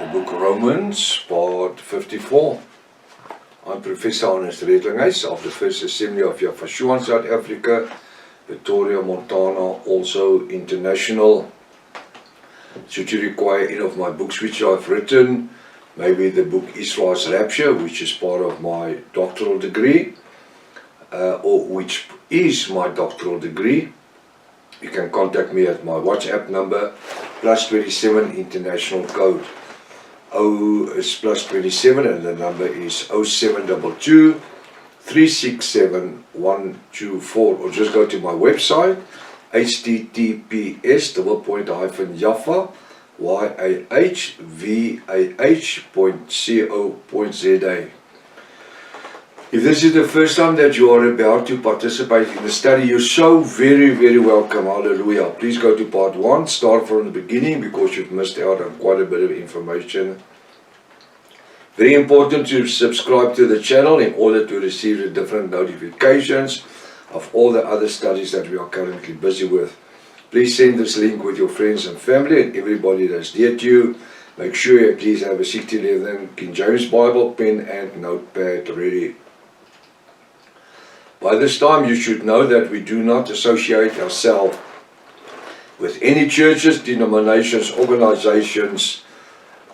The book Romans, part 54. I'm Professor Ernest Redlinghuys of the First Assembly of Yafashua in South Africa, Victoria, Montana, also international. Should you require any of my books which I've written, maybe the book Israel's Rapture, which is part of my doctoral degree, or which is my doctoral degree, you can contact me at my WhatsApp number, +27 international code. O is +27 and the number is 0722 367 124, or just go to my website, https://yahvah.co.za. If this is the first time that you are about to participate in the study, you're so very welcome. Hallelujah. Please go to part 1, start from the beginning, because you've missed out on quite a bit of information. Very important to subscribe to the channel in order to receive the different notifications of all the other studies that we are currently busy with. Please send this link with your friends and family and everybody that's dear to you. Make sure you please have a 1611 King James Bible, pen and notepad ready. By this time you should know that we do not associate ourselves with any churches, denominations, organizations,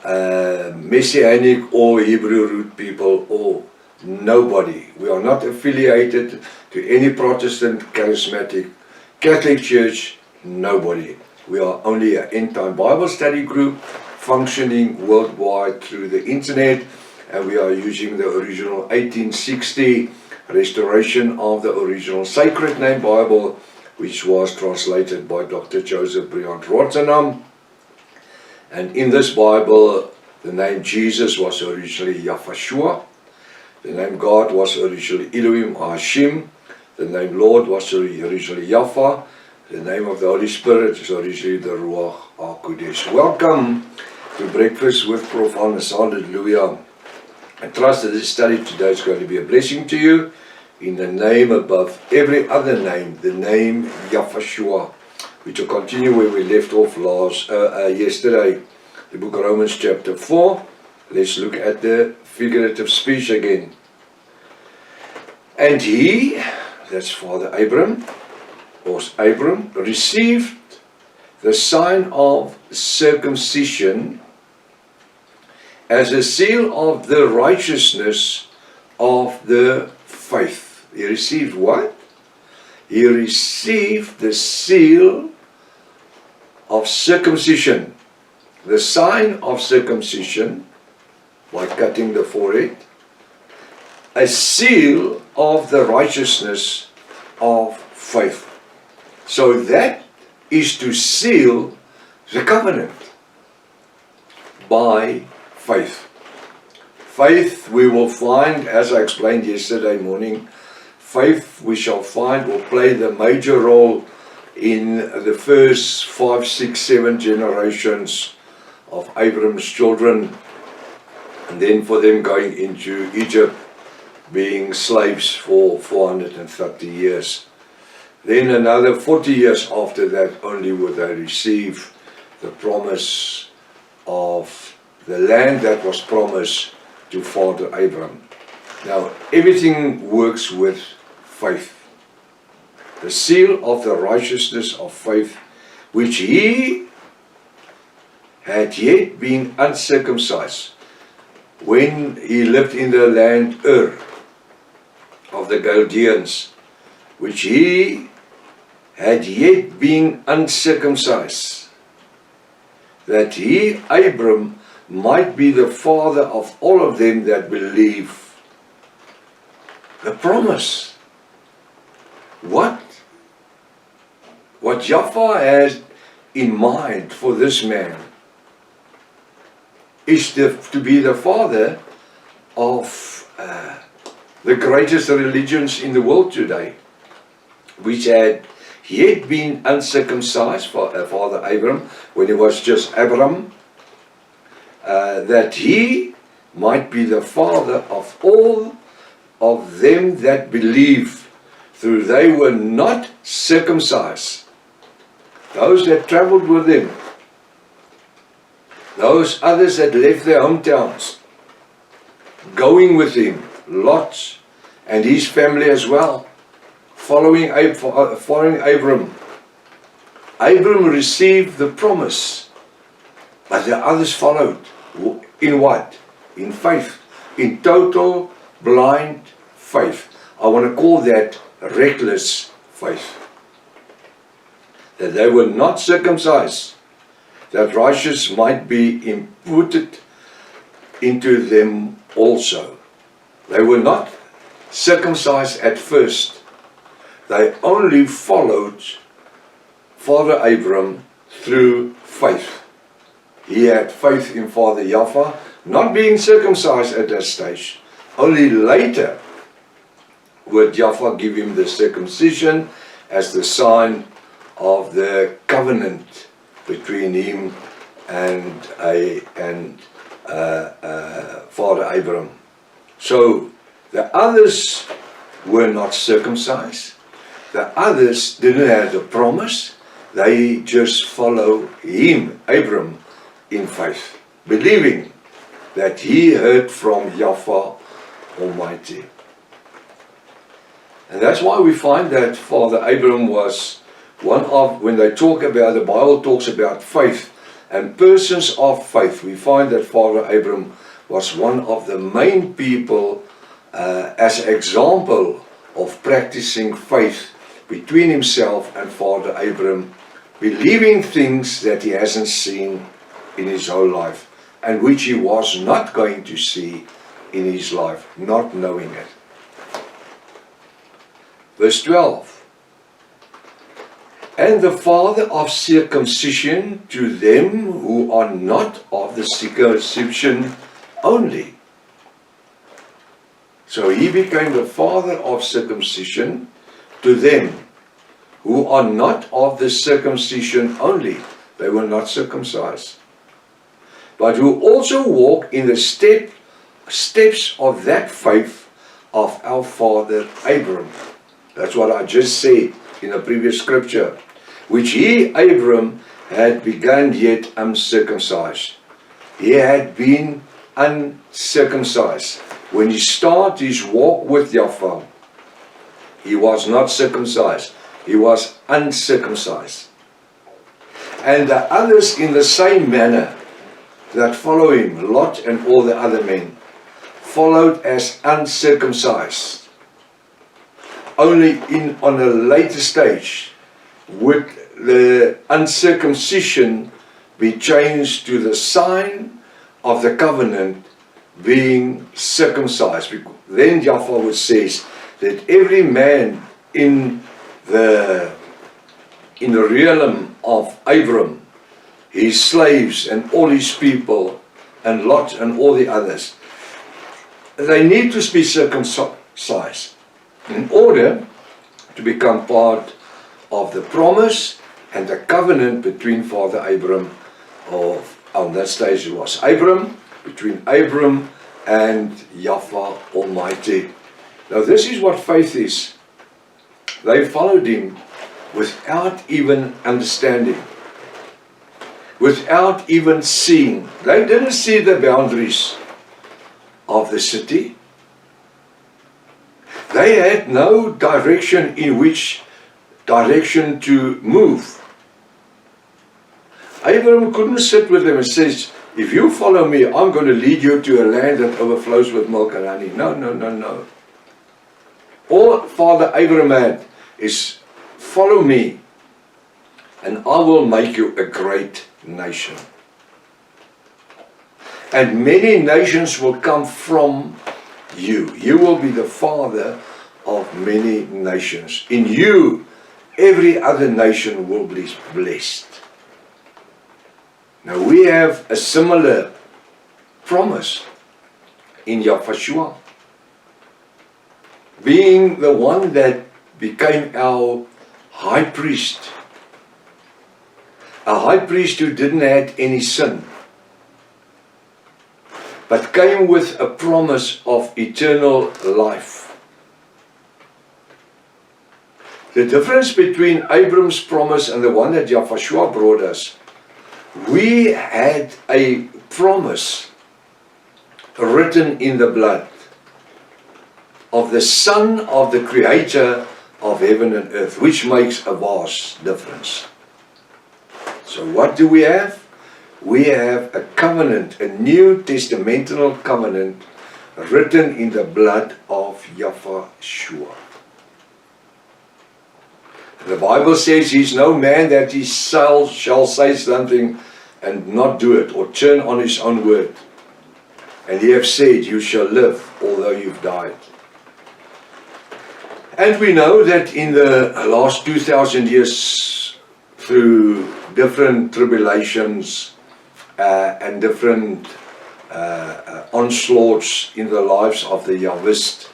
Messianic or Hebrew root people, or nobody. We are not affiliated to any Protestant, Charismatic, Catholic church, nobody. We are only an end-time Bible study group functioning worldwide through the internet, and we are using the original 1860 restoration of the original Sacred Name Bible, which was translated by Dr. Joseph Briant Rotterdam. And in this Bible, the name Jesus was originally Yafashua, the name God was originally Elohim Hashim, the name Lord was originally Yafa, the name of the Holy Spirit is originally the Ruach HaKodesh. Welcome to Breakfast with Prof. Hannes. Hallelujah. I trust that this study today is going to be a blessing to you, in the name above every other name, the name Yafashua. We will continue where we left off yesterday, the book of Romans chapter 4. Let's look at the figurative speech again. And he, that's Father Abram, received the sign of circumcision as a seal of the righteousness of the faith. He received what? He received the seal of circumcision, the sign of circumcision, by cutting the forehead, a seal of the righteousness of faith. So that is to seal the covenant by faith. Faith, we will find, as I explained yesterday morning, faith we shall find will play the major role in the first 5, 6, 7 generations of Abram's children, and then for them going into Egypt, being slaves for 430 years. Then another 40 years after that only would they receive the promise of the land that was promised to Father Abram. Now, everything works with faith. The seal of the righteousness of faith, which he had yet been uncircumcised when he lived in the land Ur of the Chaldeans, which he had yet been uncircumcised, that he, Abram, might be the father of all of them that believe. The promise. What Yafa has in mind for this man is to be the father of the greatest religions in the world today, which had yet been uncircumcised for Father Abram when he was just Abram, that he might be the father of all of them that believe, through they were not circumcised. Those that traveled with him, Those others that left their hometowns, going with him, Lot and his family as well, following Abram. Abram received the promise, but the others followed. In what? In faith. In total blind faith. I want to call that reckless faith. That they were not circumcised, that righteousness might be imputed into them also. They were not circumcised at first. They only followed Father Abram through faith. He had faith in Father Yahweh, not being circumcised at that stage. Only later would Yahweh give him the circumcision as the sign of the covenant between him and Father Abram. So the others were not circumcised. The others didn't have the promise. They just follow him, Abram, in faith, believing that he heard from Yahweh Almighty. And that's why we find that Father Abram was one of, when they talk about, the Bible talks about faith and persons of faith, we find that Father Abram was one of the main people as an example of practicing faith between himself and Father Abram, believing things that he hasn't seen in his whole life and which he was not going to see in his life, not knowing it. Verse 12. And the father of circumcision to them who are not of the circumcision only. So he became the father of circumcision to them who are not of the circumcision only. They were not circumcised. But who also walk in the steps of that faith of our father Abram. That's what I just said in the previous scripture. Which he, Abram, had begun yet uncircumcised. He had been uncircumcised. When he started his walk with Yahweh, he was not circumcised. He was uncircumcised. And the others in the same manner that follow him, Lot and all the other men, followed as uncircumcised. Only on a later stage would the uncircumcision be changed to the sign of the covenant being circumcised. Then Yahweh says that every man in the realm of Abram, his slaves and all his people and Lot and all the others, they need to be circumcised in order to become part of the promise and the covenant between Father Abram, on that stage it was Abram, between Abram and Yahweh Almighty. Now this is what faith is. They followed him without even understanding, without even seeing. They didn't see the boundaries of the city. They had no direction in which direction to move. Abram couldn't sit with them and says, if you follow me, I'm going to lead you to a land that overflows with milk and honey. No, no, no, no. All Father Abram had is, follow me and I will make you a great nation. And many nations will come from you. You will be the father of many nations. In you, every other nation will be blessed. Now we have a similar promise in Yahweh, being the one that became our high priest. A high priest who didn't have any sin, but came with a promise of eternal life. The difference between Abram's promise and the one that Yahweh brought us, we had a promise written in the blood of the Son of the Creator of heaven and earth, which makes a vast difference. So what do we have? We have a covenant, a New Testamental covenant written in the blood of Yahshua. The Bible says he's no man that he shall say something and not do it, or turn on his own word. And he have said, you shall live although you've died. And we know that in the last 2,000 years, through different tribulations and different onslaughts in the lives of the Yahwist,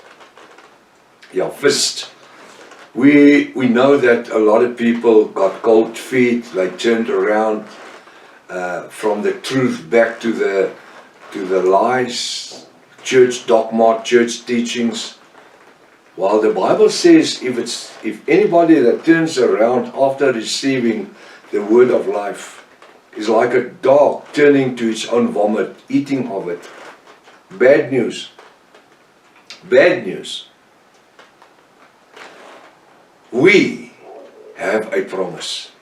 we know that a lot of people got cold feet. They turned around from the truth back to the lies, church dogma, church teachings. While the Bible says if anybody that turns around after receiving the word of life is like a dog turning to its own vomit, eating of it. Bad news. Bad news. We have a promise.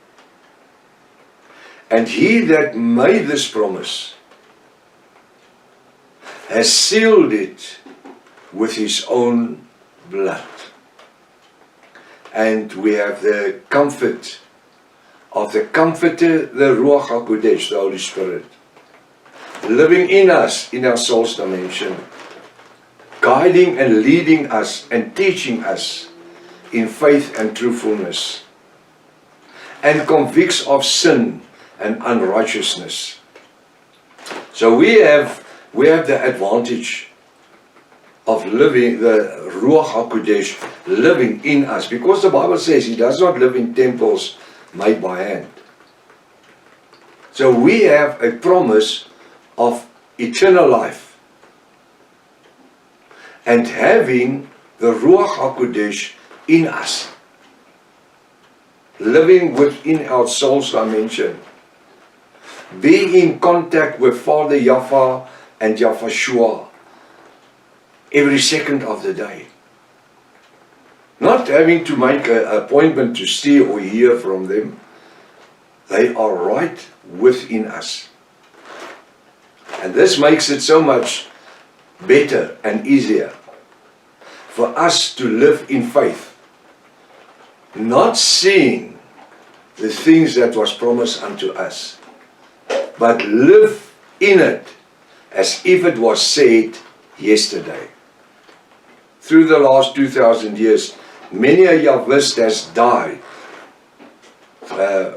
And he that made this promise has sealed it with his own blood. And we have the comfort of the Comforter, the Ruach HaKodesh, the Holy Spirit, living in us, in our soul's dimension, guiding and leading us and teaching us in faith and truthfulness, and convicts of sin and unrighteousness. So we have the advantage of living, the Ruach HaKodesh living in us, because the Bible says he does not live in temples made by hand. So we have a promise of eternal life, and having the Ruach HaKodesh in us, living within our soul's dimension, being in contact with Father Yahweh and Yahshua every second of the day. Not having to make an appointment to see or hear from them. They are right within us. And this makes it so much better and easier for us to live in faith, not seeing the things that was promised unto us, but live in it as if it was said yesterday. Through the last 2,000 years, many a Yahwist has died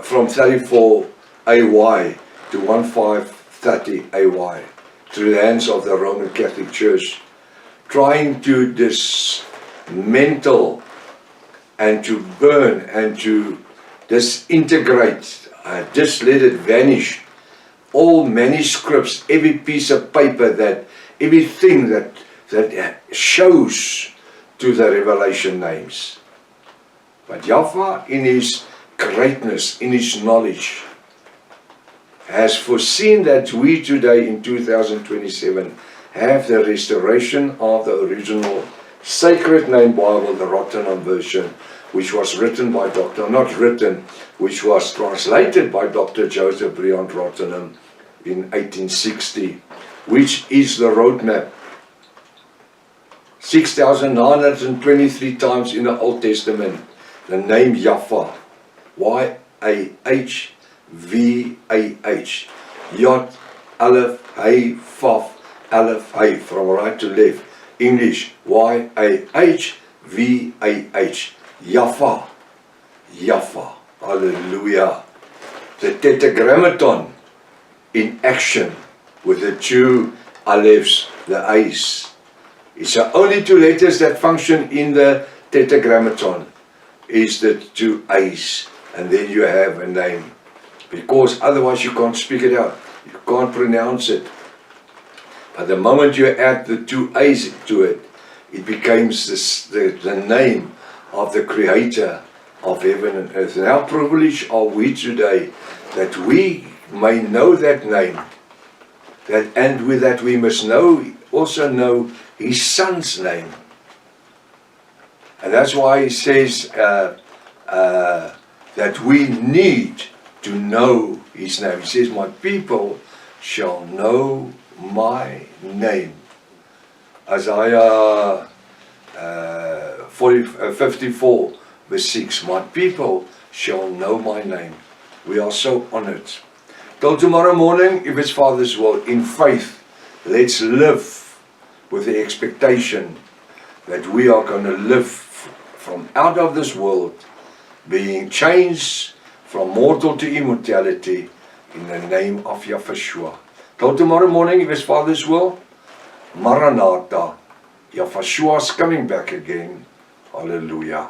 from 34 AY to 1530 AY through the hands of the Roman Catholic Church, trying to dismantle and to burn and to disintegrate, just let it vanish, all manuscripts, every piece of paper, that everything that shows to the revelation names. But Yahweh, in his greatness, in his knowledge, has foreseen that we today in 2027 have the restoration of the original Sacred Name Bible, the Rotterdam version, which was written by which was translated by Dr. Joseph Briand Rotterdam in 1860, which is the roadmap. 6,923 times in the Old Testament, the name Yahweh, Y-A-H-V-A-H, Yod, Aleph, Hey, Vav, Aleph, Hey, from right to left. English, Y-A-H-V-A-H, Yahweh, Yahweh, hallelujah. The Tetragrammaton in action with the two Alephs, the A's. It's the only two letters that function in the Tetragrammaton, is the two A's, and then you have a name. Because otherwise you can't speak it out, you can't pronounce it. But the moment you add the two A's to it, it becomes the name of the Creator of heaven and earth. And how privileged are we today that we may know that name, and with that we must also know His Son's name. And that's why He says that we need to know His name. He says, my people shall know my name. Isaiah 54 verse 6, my people shall know my name. We are so honored. Till tomorrow morning, if it's Father's will, in faith, let's live with the expectation that we are going to live from out of this world, being changed from mortal to immortality in the name of Yahushua. Till tomorrow morning, if it's Father's will, Maranatha, Yahushua is coming back again. Hallelujah.